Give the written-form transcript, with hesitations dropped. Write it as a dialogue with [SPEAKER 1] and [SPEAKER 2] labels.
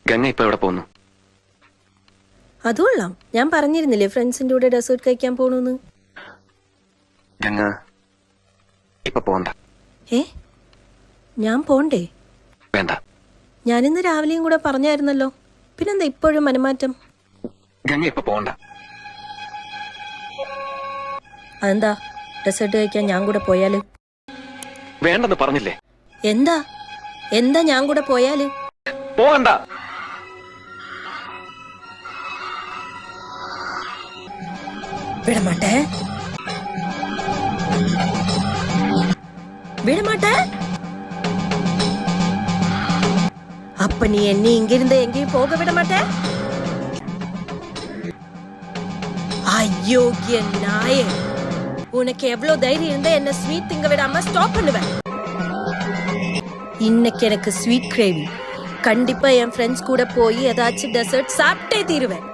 [SPEAKER 1] ഗംഗ ഇപ്പൊ എവിടെ പോകുന്നു?
[SPEAKER 2] അതുകൊള്ളാം. ഞാൻ പറഞ്ഞിരുന്നില്ലേ ഫ്രണ്ട്സിന്റെ കൂടെ ഡെസേർട്ട് കഴിക്കാൻ പോണെന്ന്.
[SPEAKER 1] ഗംഗ ഇപ്പൊ പോണ്ട.
[SPEAKER 2] ഞാൻ പോണ്ടേ?
[SPEAKER 1] വേണ്ട.
[SPEAKER 2] ഞാനിന്ന് രാവിലെയും കൂടെ പറഞ്ഞായിരുന്നല്ലോ. പിന്നെന്താ ഇപ്പോഴും മനമാറ്റം?
[SPEAKER 1] ഗംഗ ഇപ്പൊ പോണ്ട.
[SPEAKER 2] അതെന്താ? ഡെസേർട്ട് കഴിക്കാൻ ഞാൻ കൂടെ പോയാല്?
[SPEAKER 1] വേണ്ടെന്ന് പറഞ്ഞില്ലേ?
[SPEAKER 2] എന്താ എന്താ ഞാൻ കൂടെ പോയാല്?
[SPEAKER 1] പോകണ്ട.
[SPEAKER 2] വിടമാട്ടെ விடமாட்டே. அப்ப நீ என்னை இங்கிருந்து எங்கேயும் போக விட மாட்டே? அயோக்கிய நாயே, உனக்கு எவ்வளவு தைரியம் இருந்தா என்ன ஸ்வீட் திங்க விடாம ஸ்டாப் பண்ணுவேன். இன்னைக்கு எனக்கு ஸ்வீட் கிரேவிங். கண்டிப்பா என் ஃப்ரெண்ட்ஸ் கூட போய் ஏதாச்சும் டெசர்ட் சாப்பிட்டே தீருவேன்.